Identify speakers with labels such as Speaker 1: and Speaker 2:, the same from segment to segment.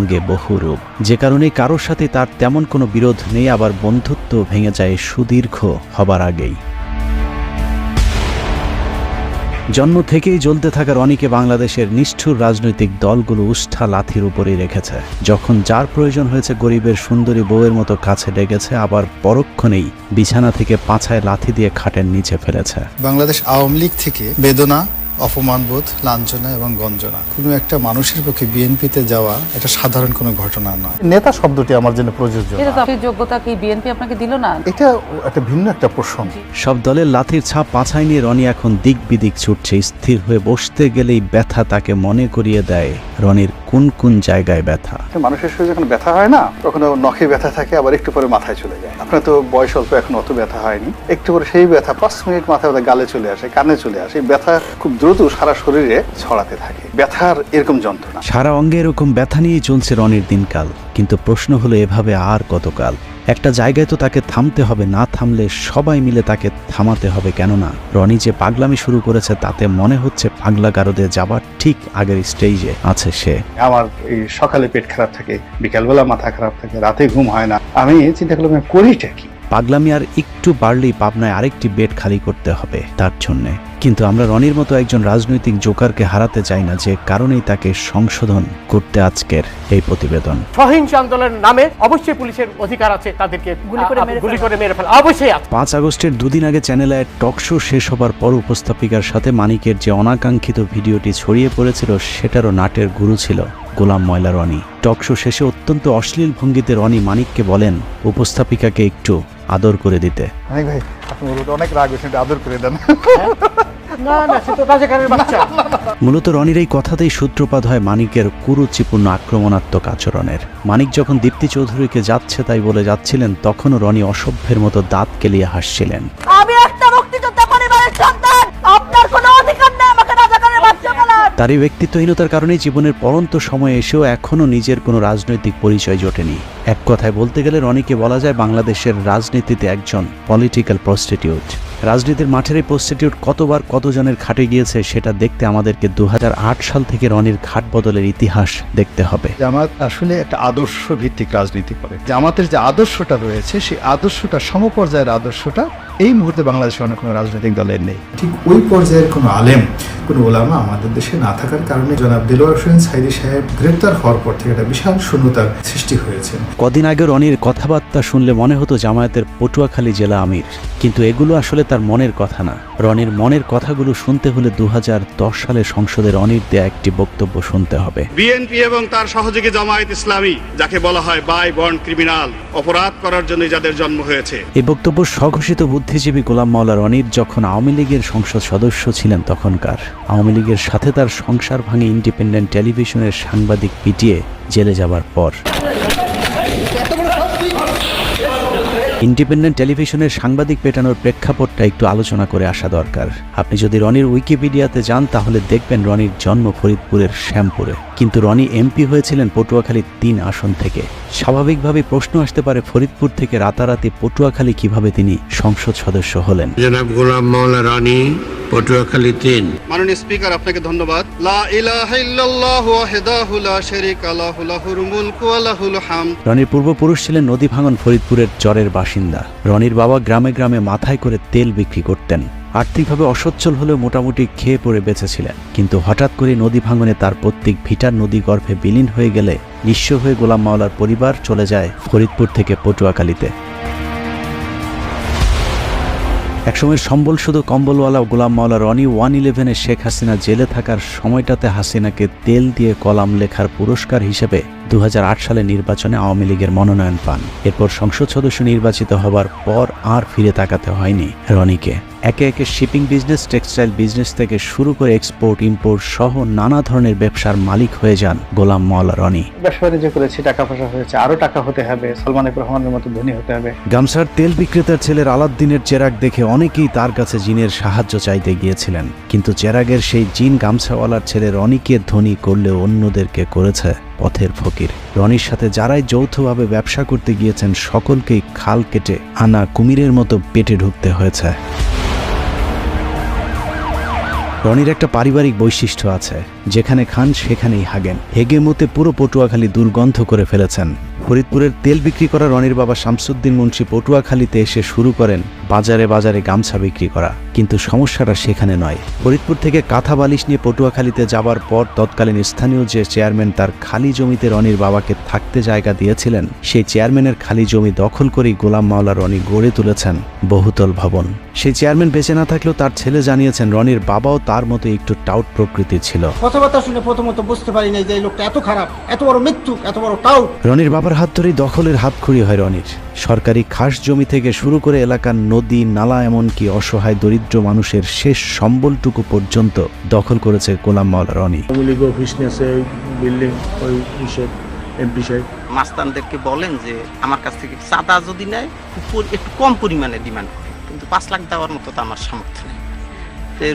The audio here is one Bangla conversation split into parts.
Speaker 1: অঙ্গে বহু রূপ, যে কারণে কারোর সাথে তার তেমন কোনো বিরোধ নেই, আবার বন্ধুত্ব ভেঙে যায় সুদীর্ঘ হবার আগেই। জন্ম থেকেই জ্বলতে থাকা রনিকে বাংলাদেশের নিষ্ঠুর রাজনৈতিক দলগুলো উষ্ঠা লাথির উপরেই রেখেছে। যখন যার প্রয়োজন হয়েছে গরিবের সুন্দরী বউয়ের মতো কাছে ডেকেছে, আবার পরক্ষণেই বিছানা থেকে পাছায় লাথি দিয়ে খাটের নিচে ফেলেছে।
Speaker 2: বাংলাদেশ আওয়ামী লীগ থেকে বেদনা, অপমানবোধ, লাঞ্ছনা এবং গঞ্জনা কোনো একটা মানুষের পক্ষে বিএনপিতে যাওয়া এটা সাধারণ কোনো ঘটনা নয়।
Speaker 3: নেতা শব্দটি আমার জন্য প্রযোজ্য।
Speaker 4: এটা তো আপনার যোগ্যতা কি বিএনপি আপনাকে দিল না?
Speaker 3: এটা একটা ভিন্ন একটা প্রসঙ্গ।
Speaker 1: সব দলের লাথির ছাপ পাছায় নিয়ে রনি এখন দিক বিদিক ছুটছে। স্থির হয়ে বসতে গেলেই ব্যথা তাকে মনে করিয়ে দেয় রনির কোন কোন জায়গায় ব্যথা।
Speaker 3: মানুষের শরীরে যখন ব্যথা হয় না, তখন নখে ব্যথা থাকে, আবার একটু পরে মাথায় চলে যায়। আপনার তো বয়স অল্প, এখন অত ব্যথা হয়নি, একটু পরে সেই ব্যথা 5 মিনিট মাথায় গালে চলে আসে, কানে চলে আসে। ব্যথা খুব দ্রুত সারা শরীরে ছড়াতে থাকে। ব্যথার এরকম যন্ত্রণা,
Speaker 1: সারা অঙ্গে এরকম ব্যথা নিয়েই চলছে রনির দিনকাল। কিন্তু প্রশ্ন হলো, এভাবে আর কতকাল? একটা জায়গায় তো তাকে থামতে হবে, না থামলে সবাই মিলে তাকে থামাতে হবে। কেননা রনি যে পাগলামি শুরু করেছে তাতে মনে হচ্ছে পাগলা গারদে যাবার ঠিক আগের স্টেজে আছে সে।
Speaker 3: আমার এই সকালে পেট খারাপ থাকে, বিকালবেলা মাথা খারাপ থাকে, রাতে ঘুম হয় না। আমি চিন্তা করলাম করিটা কি?
Speaker 1: পাগলামি আর একটু বাড়লেই পাবনায় আরেকটি বেড খালি করতে হবে তার জন্যে। কিন্তু আমরা রনির মতো একজন রাজনৈতিক জোকারকে হারাতে চাই না, যে কারণেই তাকে সংশোধন করতে আজকের এই প্রতিবেদন।
Speaker 5: সহিংস আন্দোলনের নামে অবশ্যই পুলিশের অধিকার আছে তাদেরকে গুলি করে মেরে ফেলা, অবশ্যই আছে।
Speaker 1: 5 আগস্টের দুদিন আগে চ্যানেল আয়ের টক শো শেষ হবার পর উপস্থাপিকার সাথে মানিকের যে অনাকাঙ্ক্ষিত ভিডিওটি ছড়িয়ে পড়েছিল, সেটারও নাটের গুরু ছিল গোলাম ময়লা রনি। টক শো শেষে অত্যন্ত অশ্লীল ভঙ্গিতে রনি মানিককে বলেন উপস্থাপিকাকে একটু আদর করে দিতে।
Speaker 3: অনেক ভাই, আপনি অনেক রাগ হয়েছেন, আদর করে দেন।
Speaker 1: মূলত রনির এই কথাতেই সূত্রপাত হয় মানিকের কুরুচিপূর্ণ আক্রমণাত্মক আচরণের। মানিক যখন দীপ্তি চৌধুরীকে যাচ্ছে তাই বলে যাচ্ছিলেন, তখনও রনি অসভ্যের মতো দাঁত কেলিয়ে হাসছিলেন।
Speaker 4: আমি একটা মুক্তিযোদ্ধা পরিবারের সন্তান, আপনার কোনো অধিকার নেই আমাকে রাজাকারের বাচ্চা বলার।
Speaker 1: তার এই ব্যক্তিত্বহীনতার কারণেই জীবনের পরন্ত সময়ে এসেও এখনও নিজের কোনো রাজনৈতিক পরিচয় জোটেনি। এক কথায় বলতে গেলে রনিকে বলা যায় বাংলাদেশের রাজনীতিতে একজন পলিটিক্যাল প্রস্টিটিউট। রাজনীতির মাঠের এই প্রস্টিটিউট কতবার কতজনের খাটে গিয়েছে সেটা দেখতে আমাদেরকে 2008 সাল থেকে রনির ঘাট বদলের ইতিহাস দেখতে হবে।
Speaker 2: জামাত আসলে একটা আদর্শ ভিত্তিক রাজনীতি করে। জামাতের যে আদর্শটা রয়েছে, সেই আদর্শটা সমপর্যায়ের আদর্শটা এই মুহূর্তে বাংলাদেশে অন্য কোনো রাজনৈতিক দলের নেই। ঠিক ওই পর্যায়ের কোনো আলেম, কোনো ওলামা আমাদের দেশে না থাকার কারণে জনাব দেলোয়ার হোসেন সাইদী সাহেব গ্রেপ্তার হওয়ার পর থেকে একটা বিশাল শূন্যতার সৃষ্টি হয়েছে।
Speaker 1: কদিন আগে রনির কথাবার্তা শুনলে মনে হতো জামায়াতের পটুয়াখালী জেলা আমির, কিন্তু এগুলো আসলে তার মনের কথা না। রনির মনের কথাগুলো শুনতে হলে 2010 সালে সংসদে রনির দেয়া একটি বক্তব্য শুনতে হবে।
Speaker 6: বিএনপি এবং তার সহযোগী জামায়াত ইসলামী, যাকে বলা হয় বাই বর্ন ক্রিমিনাল, অপরাধ করার জন্য যাদের জন্ম হয়েছে।
Speaker 1: এই বক্তব্য স্বঘোষিত বুদ্ধিজীবী গোলাম মাওলা রনির যখন আওয়ামী লীগের সংসদ সদস্য ছিলেন তখনকার। আওয়ামী লীগের সাথে তার সংসার ভাঙে ইন্ডিপেন্ডেন্ট টেলিভিশনের সাংবাদিক পিটিয়ে জেলে যাবার পর। ইন্ডিপেন্ডেন্ট টেলিভিশনের সাংবাদিক পেটানোর প্রেক্ষাপটটা একটু আলোচনা করে আসা দরকার। আপনি যদি রনির উইকিপিডিয়াতে যান তাহলে দেখবেন রনির জন্ম ফরিদপুরের শ্যামপুরে, কিন্তু রনি এমপি হয়েছিলেন পটুয়াখালী 3 আসন থেকে। স্বাভাবিকভাবে প্রশ্ন আসতে পারে ফরিদপুর থেকে রাতারাতি পটুয়াখালী কিভাবে তিনি সংসদ সদস্য হলেন।
Speaker 7: জনাব গোলাম মাওলা রনি, পটুয়াখালী 3।
Speaker 6: মাননীয় স্পিকার, আপনাকে ধন্যবাদ। লা ইলাহা ইল্লাল্লাহু ওয়াহদাহু লা শারীকা লাহু লাহুল মুলকু ওয়া লাহুল হামদ।
Speaker 1: রনির পূর্বপুরুষ ছিলেন নদী ভাঙন ফরিদপুরের চরের বাসিন্দা। রনির বাবা গ্রামে গ্রামে মাথায় করে তেল বিক্রি করতেন। আর্থিকভাবে অসচ্ছল হলেও মোটামুটি খেয়ে পড়ে বেঁচেছিলেন। কিন্তু হঠাৎ করে নদী ভাঙনে তার পৈতৃক ভিটার নদী গর্ভে বিলীন হয়ে গেলে নিঃস্ব হয়ে গোলাম মাওলার পরিবার চলে যায় ফরিদপুর থেকে পটুয়াখালীতে। একসময় সম্বল শুধু কম্বলওয়ালা গোলাম মাওলা রনি 111-এ শেখ হাসিনা জেলে থাকার সময়টাতে হাসিনাকে তেল দিয়ে কলাম লেখার পুরস্কার হিসেবে 2008 সালে নির্বাচনে আওয়ামী লীগের মনোনয়ন পান। এরপর সংসদ সদস্য নির্বাচিত হবার পর আর ফিরে তাকাতে হয়নি রনিকে। একে একে শিপিং বিজনেস, টেক্সটাইল বিজনেস থেকে শুরু করে এক্সপোর্ট ইম্পোর্ট সহ নানা ধরনের ব্যবসার মালিক হয়ে যান গোলাম মাওলা রনি।
Speaker 3: ব্যবসা বাণিজ্য করেছি, টাকা পয়সা হয়েছে, আরো টাকা হতে হবে, সালমান এফ রহমানের মতো ধনী হতে হবে।
Speaker 1: গামছার তেল বিক্রেতার ছেলের আলাদ্দিনের চেরাগ দেখে অনেকেই তার কাছে জিনের সাহায্য চাইতে গিয়েছিলেন, কিন্তু চেরাগের সেই জিন গামছাওয়ালার ছেলে রনিকে ধনী করলেও অন্যদেরকে করেছে পথের ফকির। রনির সাথে যারাই যৌথভাবে ব্যবসা করতে গিয়েছেন সকলকেই খাল কেটে আনা কুমিরের মতো পেটে ঢুকতে হয়েছে। রনির একটা পারিবারিক বৈশিষ্ট্য আছে, যেখানে খান সেখানেই হাগেন। হেগে মতে পুরো পটুয়াখালী দুর্গন্ধ করে ফেলেছেন। ফরিদপুরের তেল বিক্রি করা রনির বাবা শামসুদ্দিন মুন্সি পটুয়াখালীতে এসে শুরু করেন বাজারে বাজারে গামছা বিক্রি করা। কিন্তু সমস্যাটা সেখানে নয়। ফরিদপুর থেকে কাঁথা বালিশ নিয়ে পটুয়াখালীতে যাবার পর তৎকালীন স্থানীয় যে চেয়ারম্যান তার খালি জমিতে রনির বাবাকে থাকতে জায়গা দিয়েছিলেন, সেই চেয়ারম্যানের খালি জমি দখল করেই গোলাম মাওলা রনি গড়ে তুলেছেন বহুতল ভবন। সেই চেয়ারম্যান বেঁচে না থাকলেও তার ছেলে জানিয়েছেন রনির বাবাও তার মতো একটু টাউট প্রকৃতির ছিল।
Speaker 8: কথাবার্তা শুনে প্রথমত বুঝতে পারি নাই যে এই লোকটা এত খারাপ, এত বড় মৃত্যু, এত বড় টাউট।
Speaker 1: রনির বাবার হাত ধরেই দখলের হাতখড়ি হয় রনির। সরকারি খাস জমি থেকে শুরু করে এলাকার নদী নালা, এমনকি অসহায় দরিদ্র মানুষের শেষ সম্বলটুকু পর্যন্ত দখল করেছে গোলাম মাওলা রনি।
Speaker 9: মাস্তানদেরকে বলেন যে আমার কাছ থেকে চাঁদা যদি নেয় একটু কম পরিমাণে ডিমান্ড করে, কিন্তু 5 লাখ দেওয়ার মতো তো আমার সামর্থ্য নেই।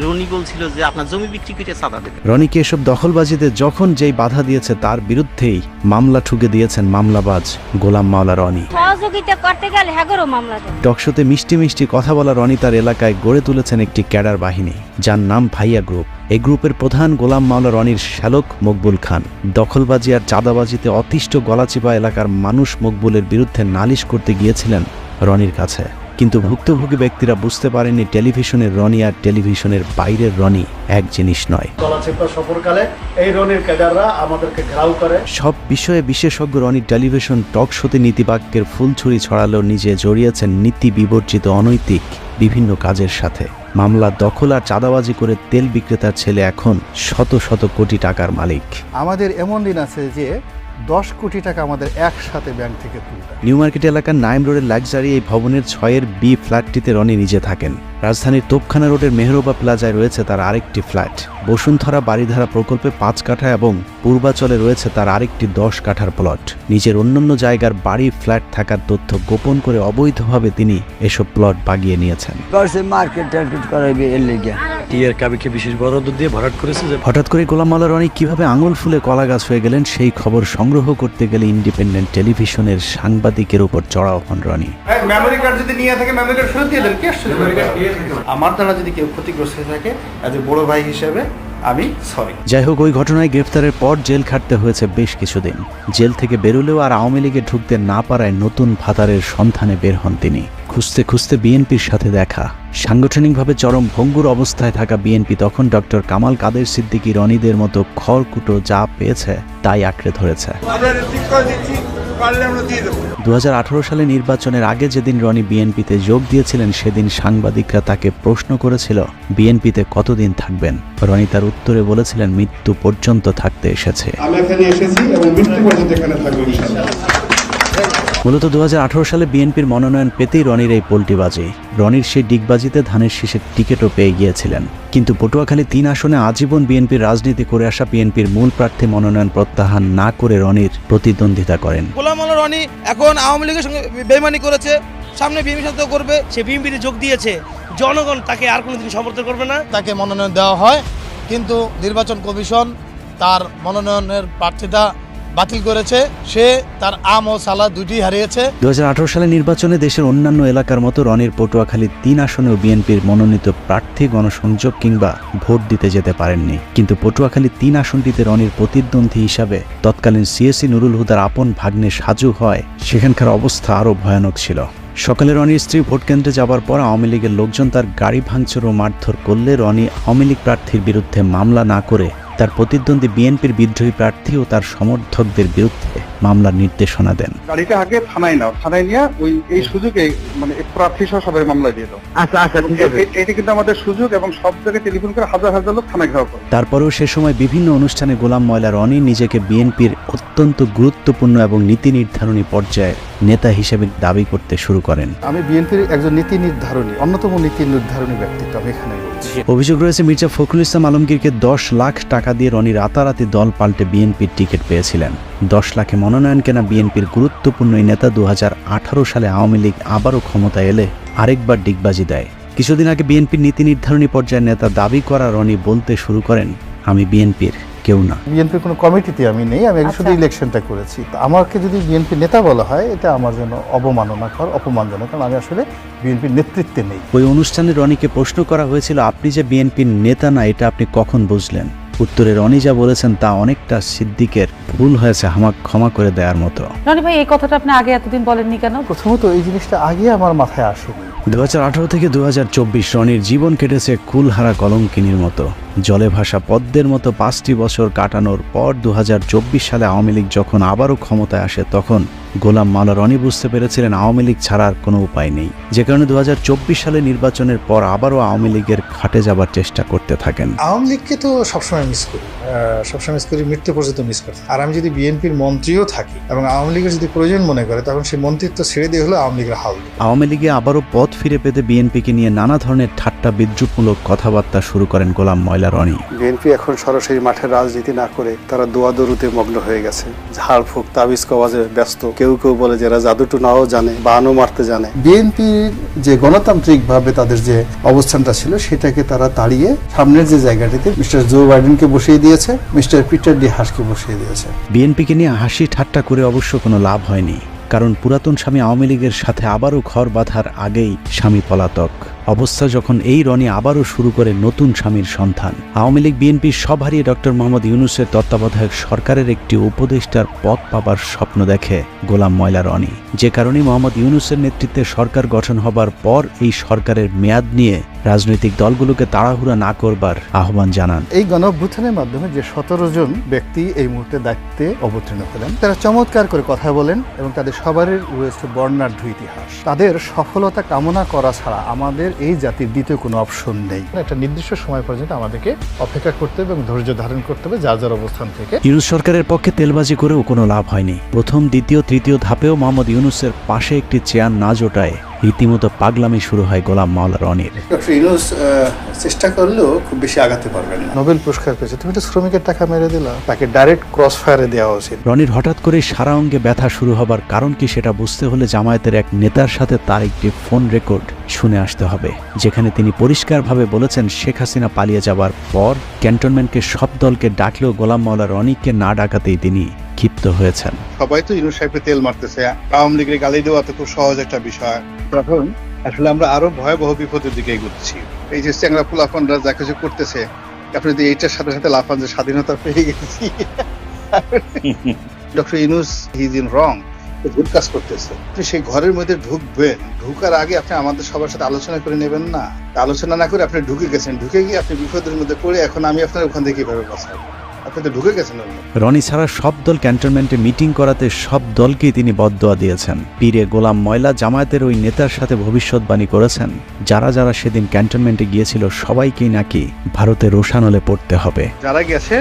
Speaker 9: রনি বলছিল যে আপনার জমি বিক্রি করে চাঁদা দেবে।
Speaker 1: রনিকে এসব দখলবাজিতে যখন যেই বাধা দিয়েছে তার বিরুদ্ধেই মামলা ঠুকে দিয়েছেন মামলাবাজ গোলাম মাওলা রনি।
Speaker 4: সহযোগিতা করতে গেলে হ্যাগরও মামলা দেয়।
Speaker 1: টকশোতে মিষ্টি মিষ্টি কথা বলা রনি তার এলাকায় গড়ে তুলেছেন একটি ক্যাডার বাহিনী, যার নাম ভাইয়া গ্রুপ। এই গ্রুপের প্রধান গোলাম মাওলা রনির শ্যালক মকবুল খান। দখলবাজি আর চাঁদাবাজিতে অতিষ্ঠ গলাচিপা এলাকার মানুষ মকবুলের বিরুদ্ধে নালিশ করতে গিয়েছিলেন রনির কাছে। কিন্তু ভুক্তভোগী ব্যক্তিরা বুঝতে পারেননি টেলিভিশনের রনি আর টেলিভিশনের বাইরের রনি এক জিনিস নয়। সব বিষয়ে বিশেষজ্ঞ রনি টেলিভিশন টক শোতে নীতিবাক্যের ফুলছুরি ছড়ালেও নিজে জড়িয়েছেন নীতি বিবর্জিত অনৈতিক বিভিন্ন কাজের সাথে। মামলা দখল আর চাঁদাবাজি করে তেল বিক্রেতার ছেলে এখন শত শত কোটি টাকার মালিক।
Speaker 3: আমাদের এমন দিন আছে যে 10 কোটি টাকা আমাদের একসাথে ব্যাংক থেকে তুলতে।
Speaker 1: নিউ মার্কেট এলাকার নাইম রোডের লাক্সারি এই ভবনের 6-এর বি ফ্ল্যাটটিতে রনি নিজে থাকেন। রাজধানীর তোপখানা রোডের মেহরোবা প্লাজায় রয়েছে তার আরেকটি ফ্ল্যাট। বসুন্ধরা বাড়িধারা প্রকল্পে 5 কাঠা এবং পূর্বাচলে রয়েছে তার আরেকটি 10 কাঠার প্লট। নিজের অন্যান্য জায়গার বাড়ি ফ্ল্যাট থাকার তথ্য গোপন করে অবৈধভাবে তিনি এসব প্লট বাগিয়ে নিয়েছেন। হঠাৎ করে গোলাম মাওলা রনি কিভাবে আঙুল ফুলে কলা গাছ হয়ে গেলেন, সেই খবর সংগ্রহ করতে গেলে ইন্ডিপেন্ডেন্ট টেলিভিশনের সাংবাদিকের উপর চড়াও হন রনি।
Speaker 2: মেমোরি কার্ড যদি নিয়ে থাকে মেমোরি কার্ড ফেরত দিয়ে দেন। কি আসলে আমার দ্বারা যদি কেউ ক্ষতিগ্রস্ত হয়ে থাকে এজ এ বড় ভাই হিসেবে আমি সরি।
Speaker 1: যাই হোক, ওই ঘটনায় গ্রেফতারের পর জেল খাটতে হয়েছে বেশ কিছুদিন। জেল থেকে বেরোলেও আর আওয়ামী লীগে ঢুকতে না পারায় নতুন ভাতারের সন্ধানে বের হন তিনি। খুঁজতে খুঁজতে বিএনপির সাথে দেখা। সাংগঠনিকভাবে চরম ভঙ্গুর অবস্থায় থাকা বিএনপি তখন ডক্টর কামাল কাদের সিদ্দিকী রনিদের মতো খড়কুটো যা পেয়েছে তাই আঁকড়ে ধরেছে। 2018 সালে নির্বাচনের আগে যেদিন রনি বিএনপিতে যোগ দিয়েছিলেন, সেদিন সাংবাদিকরা তাকে প্রশ্ন করেছিল বিএনপিতে কতদিন থাকবেন। রনি তার উত্তরে বলেছিলেন মৃত্যু পর্যন্ত থাকতে এসেছে। মূলত 2018 সালে বিএনপির মনোনয়ন পেতেই রনির এই পোল্টিবাজি। রনির সেই ডিগবাজিতে ধানের শীষের টিকিটও পেয়ে গিয়েছিলেন। কিন্তু পটুয়াখালী 3 আসনে আজীবন বিএনপির রাজনীতি করে আসা বিএনপির মূল প্রার্থী মনোনয়ন প্রত্যাহার না করে রনির প্রতিদ্বন্দ্বিতা করেন।
Speaker 10: গোলাম মাওলা রনি এখন আওয়ামী লীগের সঙ্গে বেইমানি করেছে, সামনে বিএনপির সাথে করবে। সে বিএনপিতে যোগ দিয়েছে, জনগণ তাকে আর কোনোদিন সমর্থন করবে না।
Speaker 8: তাকে মনোনয়ন দেওয়া হয়, কিন্তু নির্বাচন কমিশন তার মনোনয়নের প্রার্থিতা বাতিল করেছে। সে তার আম ও সালা দুটি হারিয়েছে।
Speaker 1: 2018 সালে নির্বাচনে দেশের অন্যান্য এলাকার মতো রনির পটুয়াখালী 3 আসনেও বিএনপির মনোনীত প্রার্থী গণসংযোগ কিংবা ভোট দিতে যেতে পারেননি। কিন্তু পটুয়াখালী 3 আসনটিতে রনির প্রতিদ্বন্দ্বী হিসাবে তৎকালীন সিএসি নুরুল হুদার আপন ভাগ্নে সাজু হয়। সেখানকার অবস্থা আরও ভয়ানক ছিল। সকালে রনির স্ত্রী ভোট কেন্দ্রে যাবার পর আওয়ামী লীগের লোকজন তার গাড়ি ভাঙচুর ও মারধর করলে রনি আওয়ামী লীগ প্রার্থীর বিরুদ্ধে মামলা না করে তার প্রতিদ্বন্দ্বী বিএনপির বিদ্রোহী প্রার্থী ও তার সমর্থকদের বিরুদ্ধে মামলার নির্দেশনা দেন।
Speaker 3: গাড়িটা আগে থানায় নাও, থানায় নিয়ে এই সুযোগে মানে প্রার্থী সহ সবাই মামলা দিয়ে দাও। আচ্ছা ঠিক আছে, এটা কিন্তু আমাদের সুযোগ এবং সব জায়গায় টেলিফোন করে হাজার হাজার লোক থানায় ঘেরাও করে।
Speaker 1: তারপরেও সে সময় বিভিন্ন অনুষ্ঠানে গোলাম মাওলা রনি নিজেকে বিএনপির অত্যন্ত গুরুত্বপূর্ণ এবং নীতি নির্ধারণী পর্যায়ে নেতা হিসেবে দাবি করতে শুরু করেন।
Speaker 3: আমি বিএনপির একজন নীতি নির্ধারণী, অন্যতম নীতি নির্ধারণী ব্যক্তিত্ব আমি এখানে বলছি।
Speaker 1: অভিযোগ রয়েছে মির্জা ফখরুল ইসলাম আলমগীরকে 10 লাখ টাকা দিয়ে রনি রাতারাতি দল পাল্টে বিএনপির টিকিট পেয়েছিলেন। 10 লাখে মনোনয়ন কেনা বিএনপির গুরুত্বপূর্ণ এই নেতা 2018 সালে আওয়ামী লীগ আবারও ক্ষমতায় এলে আরেকবার ডিগবাজি দেয়। কিছুদিন আগে বিএনপির নীতি নির্ধারণী পর্যায়ের নেতা দাবি করা রনি বলতে শুরু করেন, আমি বিএনপির কেউ না।
Speaker 3: বিএনপির কোনো কমিটিতে আমি নেই, আমি শুধু ইলেকশনটা করেছি। তো আমাকে যদি বিএনপি নেতা বলা হয় এটা আমার জন্য অবমাননাকর, অপমানজনক, কারণ আমি আসলে বিএনপির নেতৃত্বে নেই।
Speaker 1: ওই অনুষ্ঠানে রনিকে প্রশ্ন করা হয়েছিল, আপনি যে বিএনপির নেতা না এটা আপনি কখন বুঝলেন? উত্তরে রনি যা বলেছেন তা অনেকটা সিদ্দিকের ভুল হয়েছে আমাকে ক্ষমা করে দেওয়ার মতো।
Speaker 4: রনি ভাই, এই কথাটা আপনি আগে এতদিন বলেননি কেন?
Speaker 3: প্রথমত এই জিনিসটা আগে আমার মাথায় আসেনি।
Speaker 1: 2018 থেকে 2024 রনির জীবন কেটেছে কুলহারা কলঙ্কিনীর মতো। জলে ভাসা পদ্মের মতো 5টি বছর কাটানোর পর 2024 সালে আওয়ামী লীগ যখন আবারও ক্ষমতায় আসে, তখন গোলাম মাওলা রনি বুঝতে পেরেছিলেন আওয়ামী লীগ ছাড়া আর কোনো উপায় নেই। যে কারণে 2024 সালে নির্বাচনের পর আবারও আওয়ামী লীগের খাটে যাবার চেষ্টা করতে থাকেন।
Speaker 2: আওয়ামী লীগকে তো সবসময় মিস করি, মৃত্যু পর্যন্ত মিস করি। আর আমি যদি বিএনপির মন্ত্রীও থাকি এবং আওয়ামী লীগের যদি প্রয়োজন মনে করে, তখন সেই মন্ত্রিত্ব ছেড়ে দিয়ে হলো আওয়ামী লীগের হাল।
Speaker 1: আওয়ামী লীগে আবারও পথ ফিরে পেতে বিএনপিকে নিয়ে নানা ধরনের ঠাট্টা বিদ্রুপমূলক কথাবার্তা শুরু করেন গোলাম ময়লা রনি।
Speaker 3: বিএনপি এখন সরাসরি মাঠের রাজনীতি না করে তারা দোয়াদরুতে মগ্ন হয়ে গেছে, ঝাড়ফুঁক তাবিজ কওয়াজে ব্যস্ত। কেউ কেউ বলে যারা জাদুটু নাও জানে, বানও মারতে জানে। বিএনপির যে গণতান্ত্রিক ভাবে তাদের যে অবস্থানটা ছিল সেটাকে তারা তাড়িয়ে সামনের যে জায়গাটিতে মিস্টার জো বাইডেনকে বসিয়ে দিয়েছে, মিস্টার পিটার ডি হাসকে বসিয়ে দিয়েছে।
Speaker 1: বিএনপিকে নিয়ে হাসি ঠাট্টা করে অবশ্য কোনো লাভ হয়নি, কারণ পুরাতন স্বামী আওয়ামী লীগের সাথে আবারও ঘর বাঁধার আগেই স্বামী পলাতক অবস্থা যখন এই রনি আবারও শুরু করে নতুন স্বামীর সন্ধান। আওয়ামী লীগ বিএনপির সব হারিয়ে ডক্টর মোহাম্মদ ইউনূসের তত্ত্বাবধায়ক সরকারের একটি উপদেষ্টার পদ পাবার স্বপ্ন দেখে গোলাম ময়লা রনি। যে কারণে মোহাম্মদ ইউনূসের নেতৃত্বে সরকার গঠন হবার পর এই সরকারের মেয়াদ নিয়ে রাজনৈতিক দলগুলোকে তাড়াহুড়া না করবার আহ্বান জানান।
Speaker 3: এই গণঅভ্যুত্থানের মাধ্যমে যে 17 জন ব্যক্তি এই মুহূর্তে দায়িত্বে অবতীর্ণ হলেন, তারা চমৎকার করে কথা বলেন এবং তাদের সবারই রয়েছে বর্ণাঢ্য ইতিহাস। তাদের সফলতা কামনা করা ছাড়া আমাদের এই জাতির দ্বিতীয় কোনো অপশন নেই। একটা নির্দিষ্ট সময় পর্যন্ত আমাদেরকে অপেক্ষা করতে হবে এবং ধৈর্য ধারণ করতে হবে যার যার অবস্থান থেকে।
Speaker 1: ইউনূস সরকারের পক্ষে তেলবাজি করেও কোনো লাভ হয়নি। প্রথম, দ্বিতীয়, তৃতীয় ধাপেও মোহাম্মদ ইউনূসের পাশে একটি চেয়ার না জোটায় রীতিমতো পাগলামি শুরু হয় গোলাম মাওলা রনির।
Speaker 3: ডক্টর ইউনূস চেষ্টা করলেও খুব বেশি আগাতে পারবেন না। নোবেল পুরস্কার পেয়েছে, তুমি তো শ্রমিকের টাকা মেরে দিলা, তাকে ডাইরেক্ট ক্রস ফায়ারে দেওয়া উচিত।
Speaker 1: রনির হঠাৎ করে সারা অঙ্গে ব্যথা শুরু হবার কারণ কি সেটা বুঝতে হলে জামায়াতের এক নেতার সাথে তার একটি ফোন রেকর্ড শুনে আসতে হবে, যেখানে তিনি পরিষ্কারভাবে বলেছেন শেখ হাসিনা পালিয়ে যাবার পর ক্যান্টনমেন্টকে সব দলকে ডাকলেও গোলাম মাওলা রনিকে না ডাকাতেই তিনি ক্ষিপ্ত হয়েছেন।
Speaker 3: সবাই তো ইউনূস সাহেবকে তেল মারতেছে, আওয়ামী লীগের গালি দেওয়া তো খুব সহজ একটা বিষয়। তখন আসলে আমরা আরো ভয়াবহ বিপদের দিকে এগোচ্ছি। এই যে চ্যাংরা পোলাপানরা যা কিছু করতেছে, আপনি যদি এইটার সাথে সাথে লাফান যে স্বাধীনতা পেয়ে গেছি, doctor Yunus he is in wrong, ভুল কাজ করতেছে। আপনি সেই ঘরের মধ্যে ঢুকবেন, ঢুকার আগে আপনি আমাদের সবার সাথে আলোচনা করে নেবেন না। আলোচনা না করে আপনি ঢুকে গেছেন, ঢুকে গিয়ে আপনি বিপদের মধ্যে পড়ে এখন আমি আপনার ওখান থেকে কিভাবে বাঁচাবো? আপনি তো ঢুকে গেছেন।
Speaker 1: রনি ছাড়া সব দল ক্যান্টনমেন্টে মিটিং করাতে সব দলকেই তিনি বদদোয়া দিয়েছেন। পীরে গোলাম ময়লা জামায়াতের ওই নেতার সাথে ভবিষ্যৎবাণী করেছেন, যারা যারা সেদিন ক্যান্টনমেন্টে গিয়েছিল সবাইকেই নাকি ভারতে রোশানলে পড়তে হবে।
Speaker 3: যারা গেছে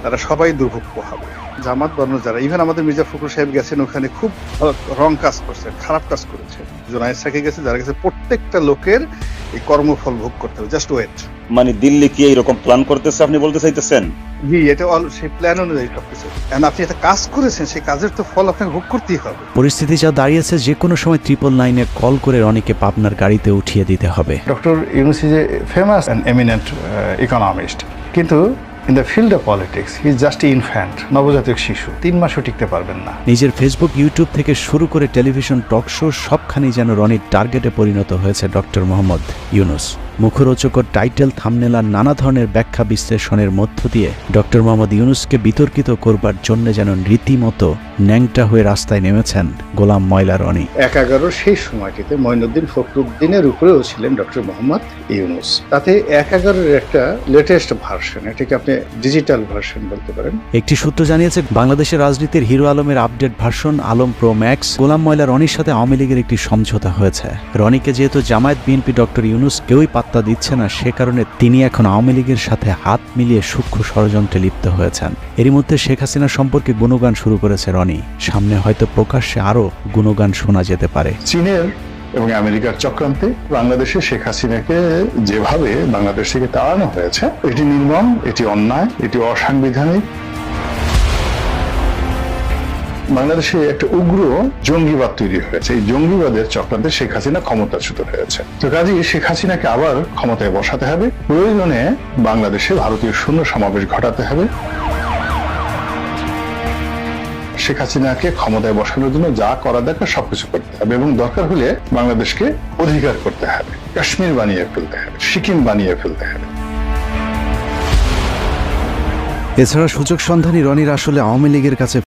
Speaker 3: তারা সবাই দুর্ভোগ হবে। জামাত বর্ণ যারা, ইভেন আমাদের মির্জা ফখরুল সাহেব গেছেন, ওখানে খুব রং কাজ করছে, খারাপ কাজ করেছে। জোনায়েদ সাকি গেছে, যারা গেছে প্রত্যেকটা লোকের এই কর্মফল ভোগ করতে হবে। Just wait.
Speaker 11: মানে দিল্লি কি এইরকম প্ল্যান করতেছে আপনি বলতে চাইতেছেন?
Speaker 3: জি, এটা সেই প্ল্যান অনুযায়ী সবকিছু। এখন আপনি একটা কাজ করেছেন, সেই কাজের তো ফল আপনাকে ভোগ করতেই হবে।
Speaker 1: পরিস্থিতি যা দাঁড়িয়েছে, যে কোনো সময় 999-এ কল করে রনিকে পাবনার গাড়িতে উঠিয়ে দিতে হবে।
Speaker 3: Doctor Yunus is a famous and eminent economist, কিন্তু in the field of politics he is just infant, নবজাতক শিশু। 3 মাসও টিকতে পারবেন না।
Speaker 1: নিজের ফেসবুক, ইউটিউব থেকে শুরু করে টেলিভিশন টক শো সবখানেই যেন রনির টার্গেটে পরিণত হয়েছে ডক্টর মোহাম্মদ ইউনূস। মুখরোচকর টাইটেল, থাম্বনেল আর নানা ধরনের ব্যাখ্যা বিশ্লেষণের মধ্য দিয়ে ডক্টর মোহাম্মদ ইউনূসকে বিতর্কিত করবার জন্য যেন রীতিমতো ন্যাংটা হয়ে রাস্তায় নেমেছেন গোলাম ময়লা রনি।
Speaker 3: 11 সেই সময়টিতে মঈনুদ্দিন ফখরুদ্দিনের উপরেও ছিলেন ডক্টর মোহাম্মদ ইউনূস। তাতে 11-এর একটা লেটেস্ট ভার্সন, এটাকে আপনি ডিজিটাল ভার্সন বলতে পারেন।
Speaker 1: একটি সূত্র জানিয়েছে, বাংলাদেশের রাজনীতির হিরো আলমের update version Alom pro max Golam ময়লা রনির সাথে আওয়ামী লীগের একটি সমঝোতা হয়েছে। রনিকে যেহেতু জামায়াত, বিএনপি, ডক্টর ইউনূস কেউই পাত্তা দিচ্ছে না, সে কারণে তিনি এখন আওয়ামী লীগের সাথে হাত মিলিয়ে সূক্ষ্ম ষড়যন্ত্রে লিপ্ত হয়েছেন। এরই মধ্যে শেখ হাসিনা সম্পর্কে গুণগান শুরু করেছে রনি। সামনে হয়তো প্রকাশ্যে আরো গুণগান শোনা যেতে পারে।
Speaker 2: চীনের এবং আমেরিকার চক্রান্তে বাংলাদেশে শেখ হাসিনাকে যেভাবে বাংলাদেশ থেকে তাড়ানো হয়েছে, এটি নির্মম, এটি অন্যায়, এটি অসাংবিধানিক।
Speaker 3: বাংলাদেশে একটা উগ্র জঙ্গিবাদ তৈরি হয়েছে। এই জঙ্গিবাদের চক্রান্তে শেখ হাসিনা ক্ষমতাচ্যুত হয়েছে। তো কাজেই শেখ হাসিনাকে আবার ক্ষমতায় বসাতে হবে, প্রয়োজনে বাংলাদেশে ভারতীয় সৈন্য সমাবেশ ঘটাতে হবে, শেখ হাসিনাকে ক্ষমতায় বসানোর জন্য যা করা দরকার সবকিছু করতে হবে এবং দরকার হলে বাংলাদেশকে অধিকার করতে হবে, কাশ্মীর বানিয়ে ফেলতে হবে, সিকিম বানিয়ে ফেলতে হবে।
Speaker 1: এছাড়া সুযোগ সন্ধানী রনির আসলে আওয়ামী লীগের কাছে